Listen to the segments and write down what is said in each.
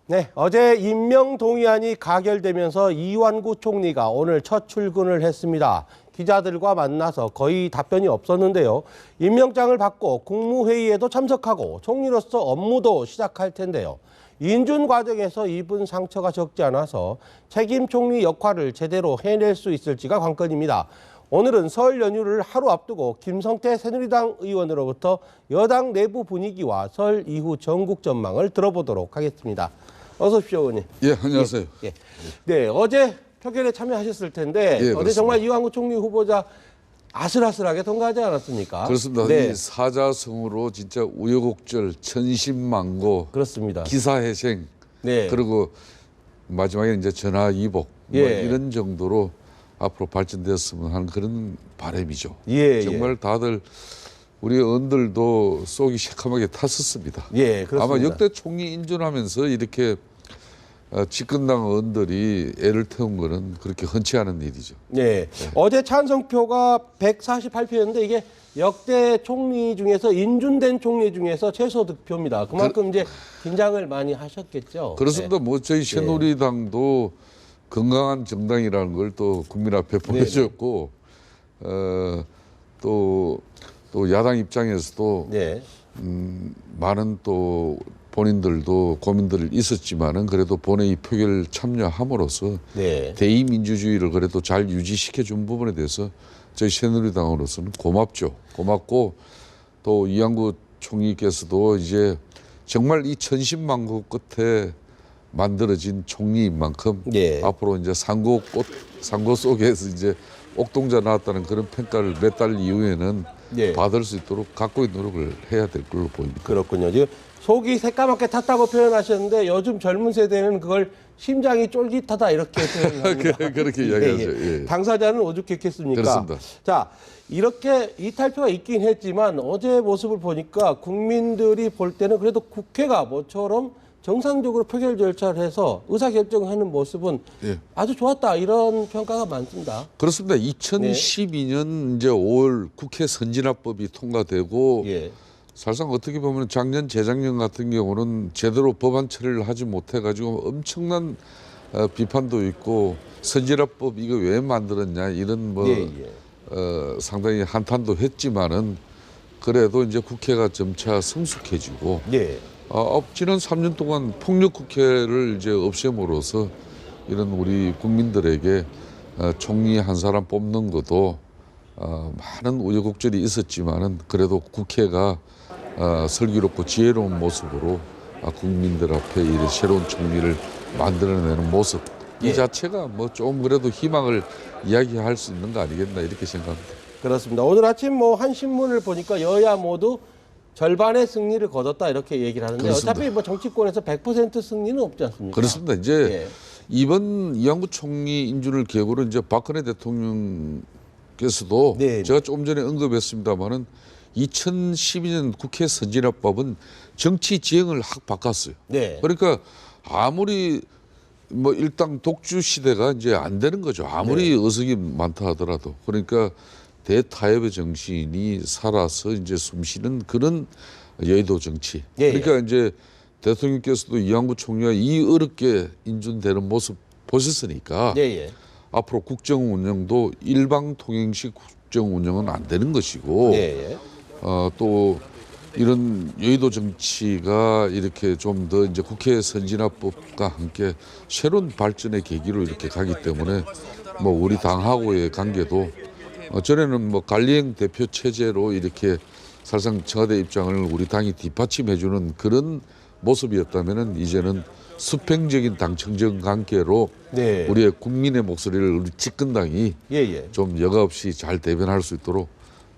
네, 어제 임명 동의안이 가결되면서 이완구 총리가 오늘 첫 출근을 했습니다. 기자들과 만나서 거의 답변이 없었는데요. 임명장을 받고 국무회의에도 참석하고 총리로서 업무도 시작할 텐데요. 인준 과정에서 입은 상처가 적지 않아서 책임 총리 역할을 제대로 해낼 수 있을지가 관건입니다. 오늘은 설 연휴를 하루 앞두고 김성태 새누리당 의원으로부터 여당 내부 분위기와 설 이후 전국 전망을 들어보도록 하겠습니다. 어서 오십시오, 의원님. 예, 안녕하세요. 예. 네, 어제 표결에 참여하셨을 텐데 어제 그렇습니다. 정말 이완구 총리 후보자 아슬아슬하게 통과하지 않았습니까? 그렇습니다. 네, 이 사자성어로 진짜 우여곡절, 천신만고, 그렇습니다. 기사회생, 네, 그리고 마지막에 이제 전화위복 뭐 예. 이런 정도로 앞으로 발전되었으면 하는 그런 바람이죠. 예, 정말 다들 우리 의원들도 속이 새카맣게 탔었습니다. 예, 그렇습니다. 아마 역대 총리 인준하면서 이렇게 집권당 의원들이 애를 태운 거는 그렇게 흔치 않은 일이죠. 네. 어제 찬성표가 148표였는데 이게 역대 총리 중에서 인준된 총리 중에서 최소 득표입니다. 그만큼 이제 긴장을 많이 하셨겠죠. 그렇습니다. 뭐 저희 새누리당도 건강한 정당이라는 걸 또 국민 앞에 보여줬고 또 야당 입장에서도 네. 많은 또 본인들도 고민들이 있었지만은 그래도 본회의 표결 참여함으로써 네. 대의 민주주의를 그래도 잘 유지시켜 준 부분에 대해서 저희 새누리당으로서는 고맙죠. 고맙고 또 이완구 총리께서도 이제 정말 이 천신만고 끝에 만들어진 총리인 만큼 예. 앞으로 이제 상고 속에서 이제 옥동자 나왔다는 그런 평가를 몇 달 이후에는 예. 받을 수 있도록 각고의 노력을 해야 될 걸로 보입니다. 그렇군요. 지금 속이 새까맣게 탔다고 표현하셨는데 요즘 젊은 세대는 그걸 심장이 쫄깃하다 이렇게 표현합니다. 그렇게 이야기하죠. 예. 당사자는 오죽했겠습니까? 그렇습니다. 자, 이렇게 이탈표가 있긴 했지만 어제 모습을 보니까 국민들이 볼 때는 그래도 국회가 모처럼 정상적으로 표결 절차를 해서 의사결정하는 모습은 예. 아주 좋았다 이런 평가가 많습니다. 그렇습니다. 2012년 이제 5월 국회 선진화법이 통과되고 예. 사실상 어떻게 보면 작년 재작년 같은 경우는 제대로 법안 처리를 하지 못해가지고 엄청난 비판도 있고 선진화법 이거 왜 만들었냐 이런 뭐 상당히 한탄도 했지만은 그래도 이제 국회가 점차 성숙해지고 예. 지난 3년 동안 폭력 국회를 이제 없앰으로써 이런 우리 국민들에게 총리 한 사람 뽑는 것도 많은 우여곡절이 있었지만은 그래도 국회가 슬기롭고 지혜로운 모습으로 국민들 앞에 이 새로운 총리를 만들어내는 모습 이 자체가 뭐 좀 그래도 희망을 이야기할 수 있는 거 아니겠나 이렇게 생각합니다. 그렇습니다. 오늘 아침 뭐 한 신문을 보니까 여야 모두 절반의 승리를 거뒀다 이렇게 얘기를 하는데 그렇습니다. 어차피 뭐 정치권에서 100% 승리는 없지 않습니까? 그렇습니다. 이제 이번 이완구 총리 인준을 계기로 이제 박근혜 대통령께서도 제가 조금 전에 언급했습니다마는 2012년 국회 선진화법은 정치 지형을 확 바꿨어요. 네. 그러니까 아무리 뭐 일당 독주 시대가 이제 안 되는 거죠. 아무리 의석이 많다 하더라도. 그러니까 대타협의 정신이 살아서 이제 숨쉬는 그런 여의도 정치. 그러니까 이제 대통령께서도 이완구 총리가 이 어렵게 인준되는 모습 보셨으니까 앞으로 국정 운영도 일방 통행식 국정 운영은 안 되는 것이고 또 이런 여의도 정치가 이렇게 좀 더 이제 국회 선진화법과 함께 새로운 발전의 계기로 이렇게 가기 때문에 뭐 우리 당하고의 관계도 전에는 뭐 관리형 대표 체제로 이렇게 사실상 청와대 입장을 우리 당이 뒷받침해주는 그런 모습이었다면은 이제는 수평적인 당청적 관계로 우리의 국민의 목소리를 우리 집권당이 좀 여과 없이 잘 대변할 수 있도록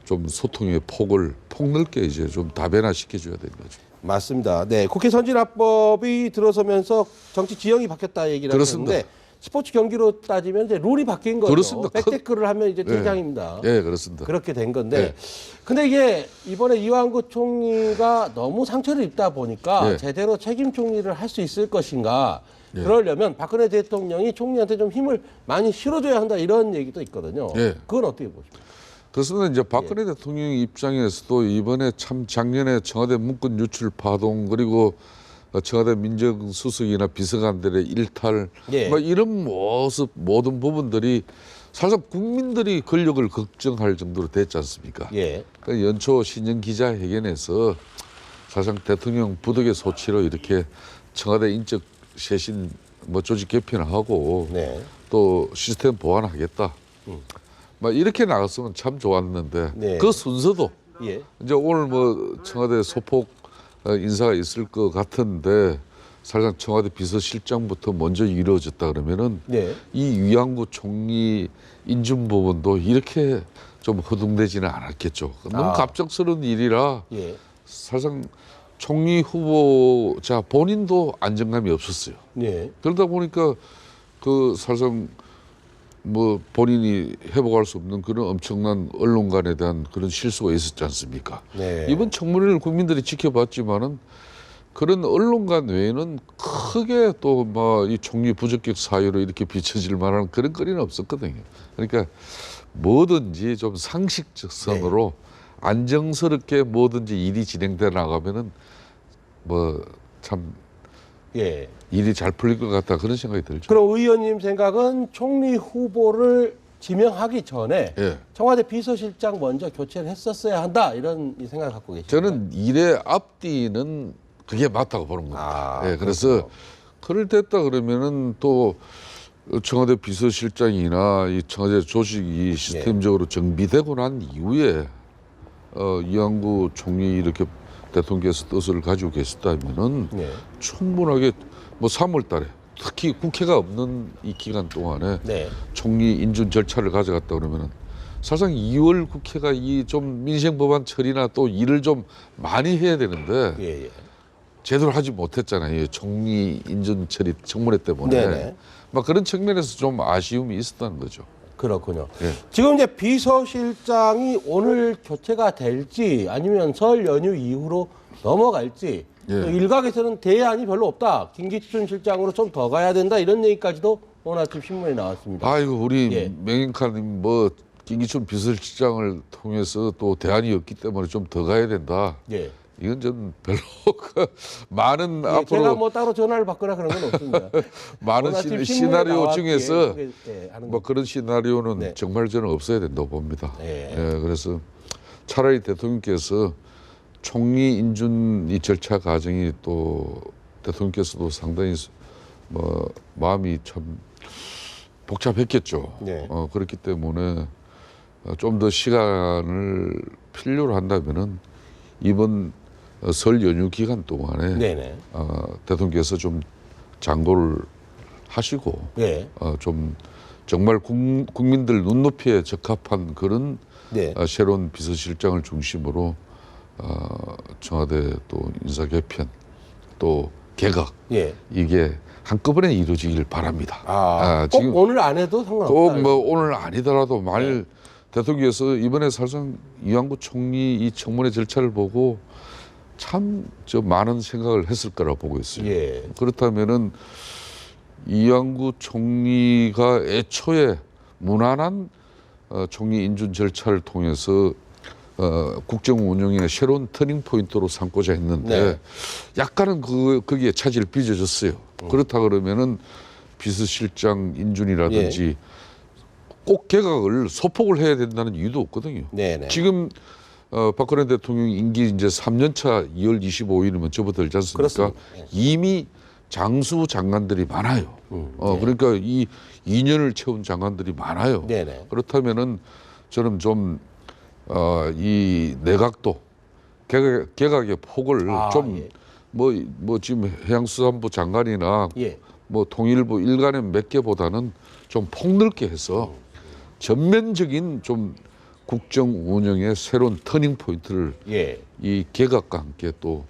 좀 소통의 폭을 폭넓게 이제 좀 다변화 시켜줘야 되는 거죠. 맞습니다. 네, 국회 선진화법이 들어서면서 정치 지형이 바뀌었다 얘기를 하셨는데 스포츠 경기로 따지면 이제 룰이 바뀐 거죠. 그렇습니다. 백태클을 하면 이제 퇴장입니다. 예, 그렇습니다. 그렇게 된 건데, 근데 이게 이번에 이완구 총리가 너무 상처를 입다 보니까 제대로 책임 총리를 할 수 있을 것인가? 그러려면 박근혜 대통령이 총리한테 좀 힘을 많이 실어줘야 한다 이런 얘기도 있거든요. 그건 어떻게 보십니까? 그렇습니다. 이제 박근혜 대통령 입장에서도 이번에 참 작년에 청와대 문건 유출 파동 그리고 청와대 민정수석이나 비서관들의 일탈, 예. 뭐 이런 모습 모든 부분들이 사실 국민들이 권력을 걱정할 정도로 됐지 않습니까? 예. 그 연초 신년 기자회견에서 사실상 대통령 부득의 소치로 이렇게 청와대 인적 쇄신 뭐 조직 개편하고 네. 또 시스템 보완하겠다. 막 이렇게 나갔으면 참 좋았는데 네. 그 순서도 예. 이제 오늘 뭐 청와대 소폭 인사가 있을 것 같은데 사실상 청와대 비서실장부터 먼저 이루어졌다 그러면은 네. 이 위안구 총리 인준 부분도 이렇게 좀 허둥대지는 않았겠죠. 너무 아. 갑작스러운 일이라 예. 사실상 총리 후보자 본인도 안정감이 없었어요. 네. 그러다 보니까 그 사실상 뭐 본인이 회복할 수 없는 그런 엄청난 언론관에 대한 그런 실수가 있었지 않습니까? 네. 이번 청문회를 국민들이 지켜봤지만은 그런 언론관 외에는 크게 또 뭐 이 총리 부적격 사유로 이렇게 비춰질 만한 그런 거리는 없었거든요. 그러니까 뭐든지 좀 상식적선으로 안정스럽게 뭐든지 일이 진행돼 나가면은 뭐 참 예. 일이 잘 풀릴 것 같다 그런 생각이 들죠. 그럼 의원님 생각은 총리 후보를 지명하기 전에 예. 청와대 비서실장 먼저 교체를 했었어야 한다 이런 생각 갖고 계시죠? 저는 일에 앞뒤는 그게 맞다고 보는 겁니다. 아, 예, 그래서 그럴 때다 그러면은 또 청와대 비서실장이나 이 청와대 조직이 시스템적으로 정비되고 난 이후에 이완구 총리 이렇게 대통령께서 뜻을 가지고 계셨다면은 네. 충분하게 뭐 3월달에 특히 국회가 없는 이 기간 동안에 네. 총리 인준 절차를 가져갔다 그러면은 사실상 2월 국회가 이 좀 민생 법안 처리나 또 일을 좀 많이 해야 되는데 예, 예. 제대로 하지 못했잖아요. 총리 인준 처리 청문회 때문에 네네. 막 그런 측면에서 좀 아쉬움이 있었다는 거죠. 그렇군요. 예. 지금 이제 비서실장이 오늘 교체가 될지 아니면 설 연휴 이후로 넘어갈지 예. 또 일각에서는 대안이 별로 없다. 김기춘 실장으로 좀 더 가야 된다 이런 얘기까지도 오늘 아침 신문에 나왔습니다. 아이고 우리 예. 명인카님 뭐 김기춘 비서실장을 통해서 또 대안이 없기 때문에 좀 더 가야 된다. 예. 이건 좀 별로 많은 예, 앞으로 제가 뭐 따로 전화를 받거나 그런 건 없습니다. 많은 오늘 아침 신문에 시나리오 나왔기에 중에서 그게, 예, 하는 뭐 그런 시나리오는 네. 정말 저는 없어야 된다고 봅니다. 예. 예, 그래서 차라리 대통령께서 총리 인준 이 절차 과정이 또 대통령께서도 상당히 뭐 마음이 참 복잡했겠죠. 네. 그렇기 때문에 좀 더 시간을 필요로 한다면은 이번 설 연휴 기간 동안에 네네. 대통령께서 좀 장고를 하시고 예. 좀 정말 국민들 눈높이에 적합한 그런 네. 새로운 비서실장을 중심으로 청와대 또 인사 개편 또 개각 예. 이게 한꺼번에 이루어지길 바랍니다. 꼭 지금 오늘 안 해도 상관없다. 꼭 뭐 오늘 아니더라도 만일 대통령께서 이번에 사실상 이완구 총리 이 청문회 절차를 보고 참 저 많은 생각을 했을 거라고 보고 있어요. 예. 그렇다면은 이완구 총리가 애초에 무난한 총리 인준 절차를 통해서 국정 운영의 새로운 터닝 포인트로 삼고자 했는데 네. 약간은 거기에 차질을 빚어졌어요. 그렇다 그러면은 비서실장 인준이라든지 꼭 개각을 소폭을 해야 된다는 이유도 없거든요. 네네. 지금 박근혜 대통령 임기 이제 3년차 2월 25일이면 접어들지 않습니까? 그렇습니다. 이미 장수 장관들이 많아요. 그러니까 이 2년을 채운 장관들이 많아요. 네네. 그렇다면은 저는 좀 이 내각도 개각의 폭을 좀 뭐 지금 해양수산부 장관이나 예. 뭐 통일부 일간의 몇 개보다는 좀 폭넓게 해서 전면적인 좀 국정 운영의 새로운 터닝 포인트를 예. 이 개각과 함께 또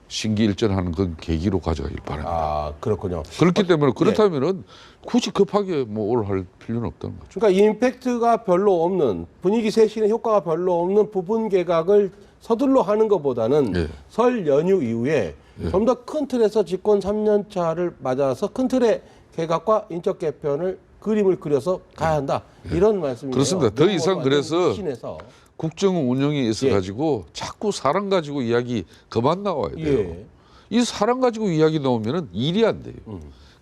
신기일전하는 그런 계기로 가져가길 바랍니다. 아, 그렇군요. 그렇기 때문에 그렇다면은 굳이 급하게 뭐 오늘 할 필요는 없다는 거죠. 그러니까 임팩트가 별로 없는 분위기 쇄신의 효과가 별로 없는 부분 개각을 서둘러 하는 것보다는 예. 설 연휴 이후에 좀 더 큰 틀에서 집권 3년 차를 맞아서 큰 틀의 개각과 인적 개편을 그림을 그려서 가야 한다. 이런 말씀이에요. 그렇습니다. 더 너무 이상 완전 그래서 신해서. 국정 운영에 있어 가지고 자꾸 사람 가지고 이야기 그만 나와야 돼요. 예. 이 사람 가지고 이야기 나오면은 일이 안 돼요.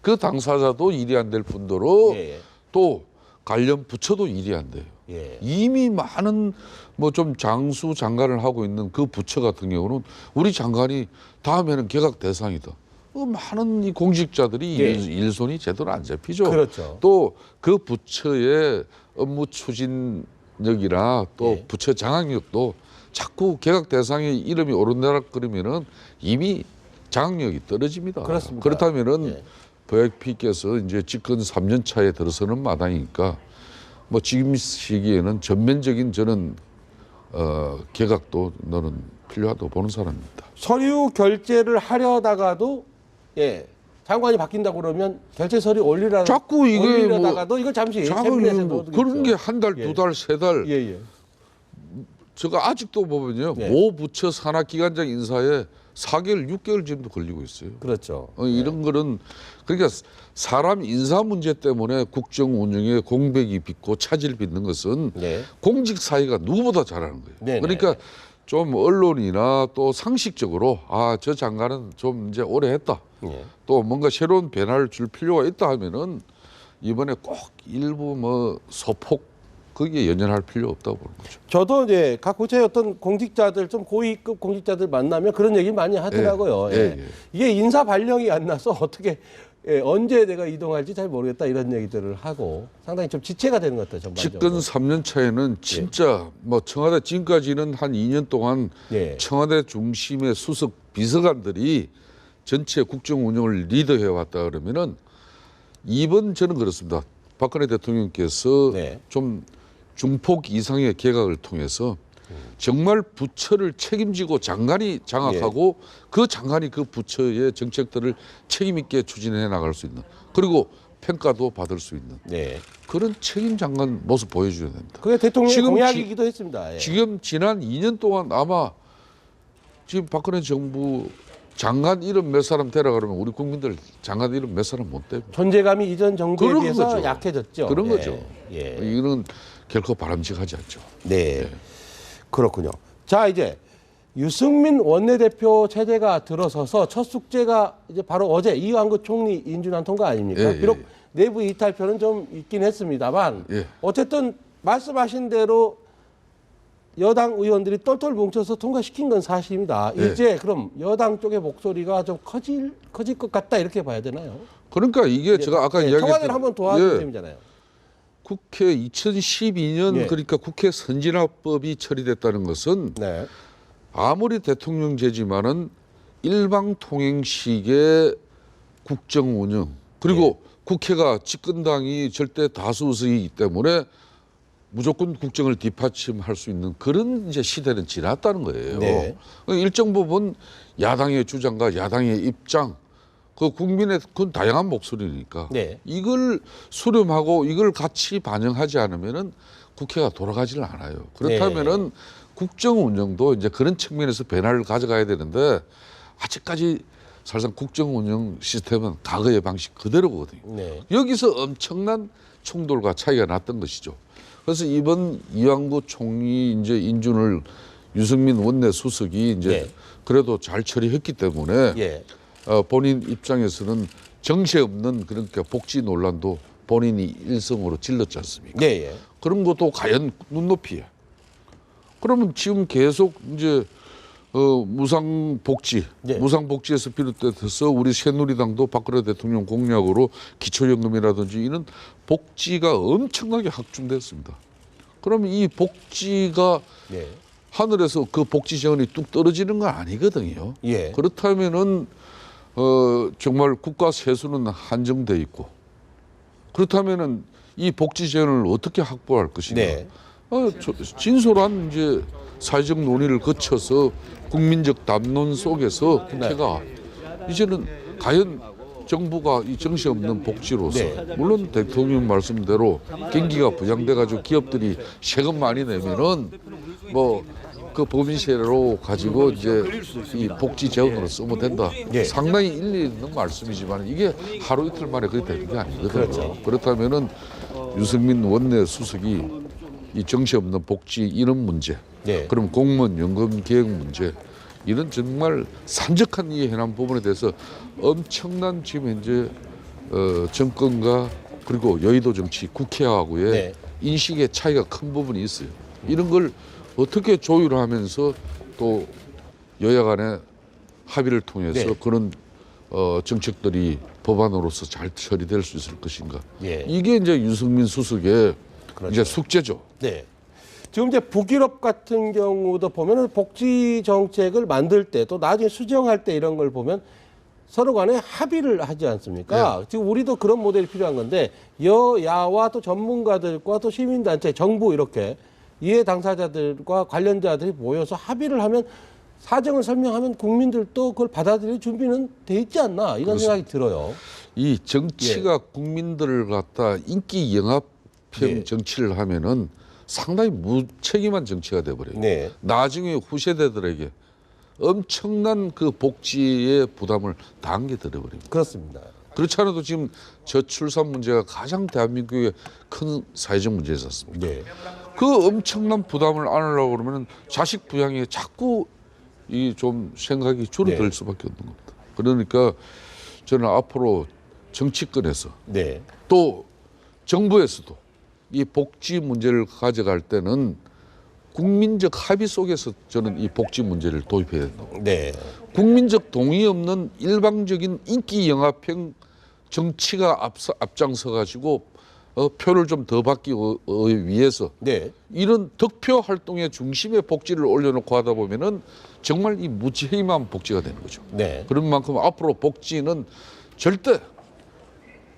그 당사자도 일이 안 될 뿐더러 예. 또 관련 부처도 일이 안 돼요. 예. 이미 많은 뭐 좀 장수 장관을 하고 있는 그 부처 같은 경우는 우리 장관이 다음에는 개각 대상이다. 많은 이 공직자들이 예. 일손이 제대로 안 잡히죠. 그렇죠. 또 그 부처의 업무 추진력이나 또 예. 부처 장악력도 자꾸 개각 대상의 이름이 오르내락거리면은 이미 장악력이 떨어집니다. 그렇습니다. 그렇다면은 예. VIP께서 이제 집권 3년 차에 들어서는 마당이니까 뭐 지금 시기에는 전면적인 저는 개각도 너는 필요하다고 보는 사람입니다. 서류 결제를 하려다가도 예. 장관이 바뀐다고 그러면 결제 서류 자꾸 이게 올리려다가도 이거 잠시 캐비넷에 넣어두겠죠. 그런 게 한 달, 예. 두 달, 세 달. 예, 예. 제가 아직도 보면요. 네. 모 부처 산하기관장 인사에 4개월, 6개월 정도 걸리고 있어요. 그렇죠. 이런 거는 그러니까 사람 인사 문제 때문에 국정 운영에 공백이 빚고 차질 빚는 것은 네. 공직 사회가 누구보다 잘하는 거예요. 네네. 그러니까 좀 언론이나 또 상식적으로 저 장관은 좀 이제 오래 했다. 예. 또 뭔가 새로운 변화를 줄 필요가 있다 하면은 이번에 꼭 일부 뭐 소폭 거기에 연연할 필요 없다고 보는 거죠. 저도 이제 각 부처의 어떤 공직자들 좀 고위급 공직자들 만나면 그런 얘기 많이 하더라고요. 예, 예. 예. 이게 인사 발령이 안 나서 어떻게 언제 내가 이동할지 잘 모르겠다 이런 얘기들을 하고 상당히 좀 지체가 되는 것 같아요. 전반적으로. 집권 3년 차에는 진짜 뭐 청와대 지금까지는 한 2년 동안 예. 청와대 중심의 수석 비서관들이 전체 국정 운영을 리드해 왔다 그러면은 이번 저는 그렇습니다. 박근혜 대통령께서 네. 좀 중폭 이상의 개각을 통해서 정말 부처를 책임지고 장관이 장악하고 그 장관이 그 부처의 정책들을 책임 있게 추진해 나갈 수 있는 그리고 평가도 받을 수 있는 네. 그런 책임 장관 모습 보여줘야 됩니다. 그게 대통령의 지금 공약이기도 했습니다. 예. 지금 지난 2년 동안 아마 지금 박근혜 정부 장관 이름 몇 사람 데려가려면 우리 국민들 장관 이름 몇 사람 못 대고 존재감이 이전 정부에 그런 비해서 거죠. 약해졌죠. 그런 예. 거죠. 예. 이거는 결코 바람직하지 않죠. 네. 그렇군요. 자, 이제 유승민 원내대표 체제가 들어서서 첫 숙제가 이제 바로 어제 이완구 총리 인준안 통과 아닙니까? 예, 예, 비록 예. 내부 이탈표는 좀 있긴 했습니다만 예. 어쨌든 말씀하신 대로 여당 의원들이 똘똘 뭉쳐서 통과시킨 건 사실입니다. 예. 이제 그럼 여당 쪽의 목소리가 좀 커질 것 같다 이렇게 봐야 되나요? 그러니까 이게 제가 아까 청와대를 이야기했던 한번 도와준 예. 셈이잖아요. 국회 2012년 예. 그러니까 국회 선진화법이 처리됐다는 것은 네. 아무리 대통령제지만은 일방 통행식의 국정 운영 그리고 국회가 집권당이 절대 다수 의석이기 때문에 무조건 국정을 뒷받침할 수 있는 그런 이제 시대는 지났다는 거예요. 네. 일정 부분 야당의 주장과 야당의 입장, 그 국민의 그건 다양한 목소리니까 네. 이걸 수렴하고 이걸 같이 반영하지 않으면은 국회가 돌아가지를 않아요. 그렇다면은 국정 운영도 이제 그런 측면에서 변화를 가져가야 되는데 아직까지 사실상 국정 운영 시스템은 과거의 방식 그대로거든요. 네. 여기서 엄청난 충돌과 차이가 났던 것이죠. 그래서 이번 이완구 총리 이제 인준을 유승민 원내 수석이 이제 네. 그래도 잘 처리했기 때문에 예. 본인 입장에서는 정세 없는 그러니까 복지 논란도 본인이 일성으로 질렀지 않습니까? 네. 예. 그런 것도 과연 눈높이에. 그러면 지금 계속 이제 무상복지, 네. 무상복지에서 비롯돼서 우리 새누리당도 박근혜 대통령 공약으로 기초연금이라든지 이런 복지가 엄청나게 확충됐습니다. 그러면 이 복지가 예. 하늘에서 그 복지 재원이 뚝 떨어지는 건 아니거든요. 예. 그렇다면은 정말 국가 세수는 한정돼 있고 그렇다면은 이 복지 재원을 어떻게 확보할 것인가? 네. 진솔한 이제 사회적 논의를 거쳐서 국민적 담론 속에서 국회가 이제는 과연 정부가 이 정시 없는 복지로서 네. 물론 대통령 말씀대로 경기가 부양돼 가지고 기업들이 세금 많이 내면은 뭐 그 법인세로 가지고 이제 이 복지 재원으로 쓰면 된다. 예. 상당히 일리 있는 말씀이지만 이게 하루 이틀 만에 그렇게 되는 게 아니거든요. 그렇죠. 그렇다면은 유승민 원내 수석이 이 정시 없는 복지 이런 문제, 예. 그럼 공무원 연금 계획 문제 이런 정말 산적한 이 해남 부분에 대해서 엄청난 지금 현재 정권과 그리고 여의도 정치 국회하고의 네. 인식의 차이가 큰 부분이 있어요. 이런 걸 어떻게 조율하면서 또 여야 간의 합의를 통해서 네. 그런 정책들이 법안으로서 잘 처리될 수 있을 것인가. 예. 이게 이제 윤석민 수석의 그렇죠. 이제 숙제죠. 네. 지금 이제 북유럽 같은 경우도 보면은 복지 정책을 만들 때 또 나중에 수정할 때 이런 걸 보면 서로 간에 합의를 하지 않습니까? 네. 지금 우리도 그런 모델이 필요한 건데 여야와 또 전문가들과 또 시민단체, 정부 이렇게 이해 당사자들과 관련자들이 모여서 합의를 하면 사정을 설명하면 국민들도 그걸 받아들일 준비는 돼 있지 않나 이런 생각이 들어요. 이 정치가 국민들을 갖다 인기 영합형 예. 정치를 하면은 상당히 무책임한 정치가 돼버려요. 네. 나중에 후세대들에게 엄청난 그 복지의 부담을 다 안겨드려버립니다. 그렇습니다. 그렇지 않아도 지금 저출산 문제가 가장 대한민국의 큰 사회적 문제지 않습니까? 네. 그 엄청난 부담을 안으려고 그러면 자식 부양에 자꾸 이 좀 생각이 줄어들 네. 수밖에 없는 겁니다. 그러니까 저는 앞으로 정치권에서 네. 또 정부에서도 이 복지 문제를 가져갈 때는 국민적 합의 속에서 저는 이 복지 문제를 도입해야 된다. 네. 국민적 동의 없는 일방적인 인기 영합형 정치가 앞장서 가지고 표를 좀 더 받기 위해서 네. 이런 득표 활동의 중심에 복지를 올려놓고 하다 보면은 정말 이 무책임한 복지가 되는 거죠. 네. 그런 만큼 앞으로 복지는 절대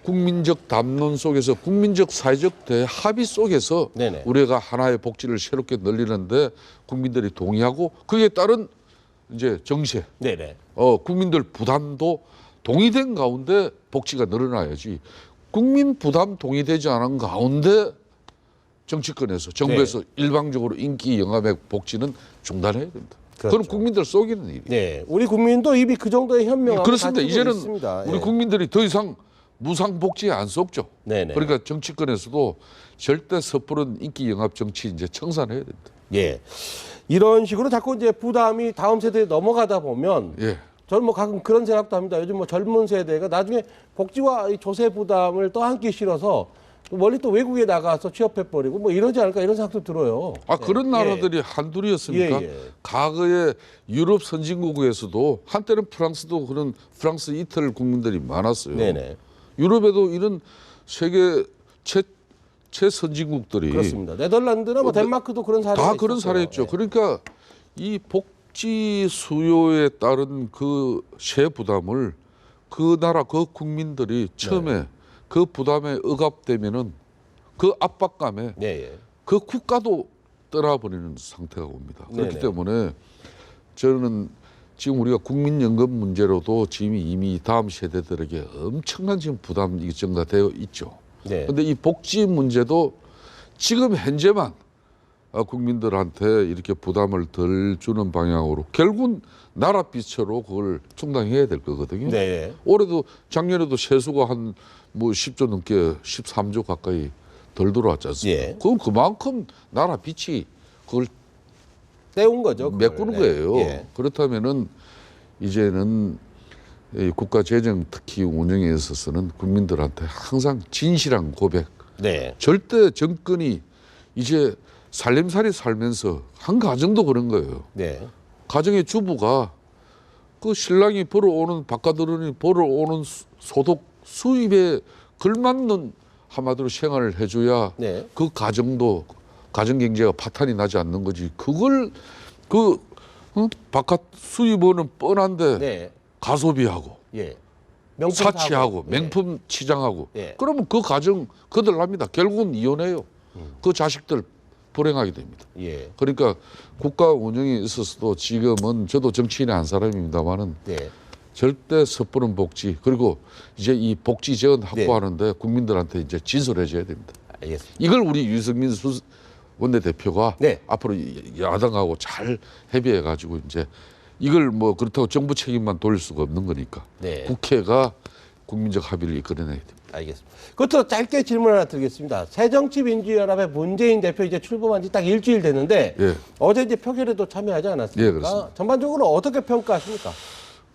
국민적 담론 속에서 국민적 사회적 대합의 속에서 네네. 우리가 하나의 복지를 새롭게 늘리는데 국민들이 동의하고 그에 따른 이제 정세, 네네. 국민들 부담도 동의된 가운데 복지가 늘어나야지 국민 부담 동의되지 않은 가운데 정치권에서 정부에서 일방적으로 인기 영합의 복지는 중단해야 됩니다. 그렇죠. 그건 국민들 속이는 일이에요. 네. 우리 국민도 이미 그 정도의 현명함을 그렇습니다. 가지고 이제는 있습니다. 우리 예. 국민들이 더 이상 무상 복지에 안 속죠. 네네. 그러니까 정치권에서도 절대 섣부른 인기 영합 정치 이제 청산해야 됩니다. 예. 이런 식으로 자꾸 이제 부담이 다음 세대에 넘어가다 보면 예. 저는 뭐 가끔 그런 생각도 합니다. 요즘 뭐 젊은 세대가 나중에 복지와 이 조세 부담을 떠안기 싫어서 또 멀리 또 외국에 나가서 취업해버리고 뭐 이러지 않을까 이런 생각도 들어요. 그런 나라들이 한둘이었습니까? 예, 예. 과거에 유럽 선진국에서도 한때는 프랑스도 그런 프랑스 이탈 국민들이 많았어요. 네네. 유럽에도 이런 세계 최선진국들이 그렇습니다. 네덜란드나 뭐 덴마크도 그런 사례가 다 그런 있었어요. 사례였죠. 예. 그러니까 이 복지 수요에 따른 그 세 부담을 그 나라 그 국민들이 처음에 네. 그 부담에 억압되면은 그 압박감에 예, 예. 그 국가도 떠나버리는 상태가 옵니다. 그렇기 네네. 때문에 저는 지금 우리가 국민연금 문제로도 지금 이미 다음 세대들에게 엄청난 지금 부담이 증가되어 있죠. 네. 그런데 이 복지 문제도 지금 현재만 국민들한테 이렇게 부담을 덜 주는 방향으로 결국은 나라 빚으로 그걸 충당해야 될 거거든요. 네. 올해도 작년에도 세수가 한 뭐 10조 넘게 13조 가까이 덜 들어왔지 않습니까? 예. 그럼 그만큼 나라 빚이 그걸 떼운 거죠. 그걸. 메꾸는 네. 거예요. 예. 그렇다면은 이제는 이 국가 재정 특히 운영에 있어서는 국민들한테 항상 진실한 고백. 네. 절대 정권이 이제 살림살이 살면서 한 가정도 그런 거예요. 네. 가정의 주부가 그 신랑이 벌어오는 바깥으로는 벌어오는 소득 수입에 걸맞는 한마디로 생활을 해줘야 네. 그 가정도 가정 경제가 파탄이 나지 않는 거지. 그걸 바깥 수입원은 뻔한데 네. 가소비하고 예. 명품 사치하고 사고. 명품 치장하고 예. 그러면 그 가정 거들납니다. 결국은 이혼해요. 그 자식들 불행하게 됩니다. 예. 그러니까 국가 운영에 있어서도 지금은 저도 정치인의 한 사람입니다만은 네. 절대 섣부른 복지 그리고 이제 이 복지 재원 네. 확보하는데 국민들한테 이제 진솔해져야 됩니다. 알겠습니다. 이걸 우리 유승민 원내대표가 네. 앞으로 야당하고 잘 협의해 가지고 이제 이걸 뭐 그렇다고 정부 책임만 돌릴 수가 없는 거니까 네. 국회가 국민적 합의를 이끌어내야 됩니다. 알겠습니다. 끝으로 짧게 질문 하나 드리겠습니다. 새정치민주연합의 문재인 대표 이제 출범한 지 딱 일주일 됐는데 예. 어제 이제 표결에도 참여하지 않았습니까? 예, 그렇습니다. 전반적으로 어떻게 평가하십니까?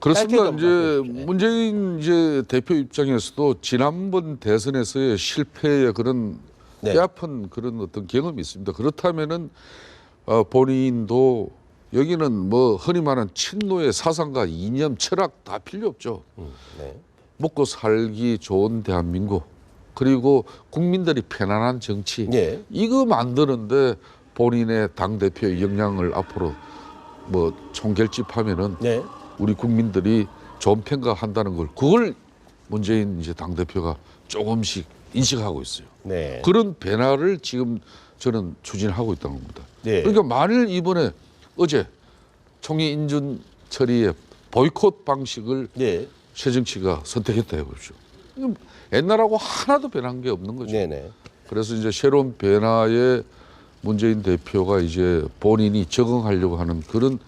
그렇습니다. 짧게 좀 이제 말씀해 주십시오. 문재인 이제 대표 입장에서도 지난번 대선에서의 실패의 그런 네. 뼈아픈 그런 어떤 경험이 있습니다. 그렇다면은 본인도 여기는 뭐 흔히 말하는 친노의 사상과 이념, 철학 다 필요 없죠. 네. 먹고 살기 좋은 대한민국 그리고 국민들이 편안한 정치 예. 이거 만드는데 본인의 당 대표의 역량을 앞으로 뭐 총결집하면은 네. 우리 국민들이 좋은 평가한다는 걸 그걸 문재인 이제 당 대표가 조금씩 인식하고 있어요. 네. 그런 변화를 지금 저는 추진하고 있다는 겁니다. 네. 그러니까 만일 이번에 어제 총리 인준 처리의 보이콧 방식을 네. 새정치가 선택했다 해보십시오. 이거 옛날하고 하나도 변한 게 없는 거죠. 네네. 그래서 이제 새로운 변화에 문재인 대표가 이제 본인이 적응하려고 하는 그런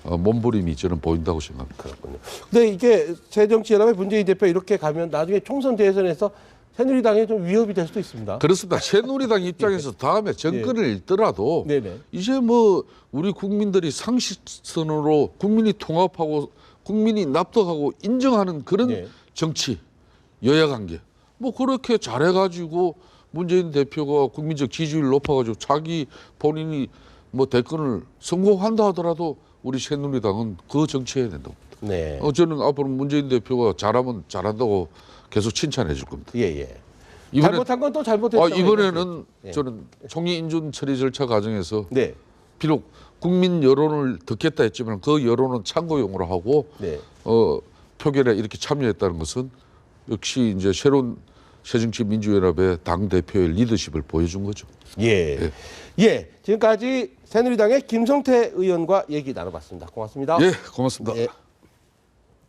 몸부림이 저는 보인다고 생각합니다. 그렇군요. 근데 이게 새정치연합의 문재인 대표 이렇게 가면 나중에 총선 대선에서 새누리당에 좀 위협이 될 수도 있습니다. 그렇습니다. 새누리당 입장에서 다음에 정권을 잃더라도 네네. 이제 뭐 우리 국민들이 상식선으로 국민이 통합하고 국민이 납득하고 인정하는 그런 네. 정치, 여야관계 뭐 그렇게 잘해가지고 문재인 대표가 국민적 지지율 높아가지고 자기 본인이 뭐 대권을 성공한다 하더라도 우리 새누리당은 그 정치해야 된다고. 네. 저는 앞으로 문재인 대표가 잘하면 잘한다고 계속 칭찬해 줄 겁니다. 예. 이번에- 잘못한 건 또 잘못했다. 이번에는 예. 저는 총리 인준 처리 절차 과정에서 네. 비록 국민 여론을 듣겠다 했지만 그 여론은 참고용으로 하고 네. 표결에 이렇게 참여했다는 것은 역시 이제 새로운 새정치민주연합의 당 대표의 리더십을 보여준 거죠. 예. 예. 지금까지 새누리당의 김성태 의원과 얘기 나눠봤습니다. 고맙습니다. 예, 고맙습니다. 예.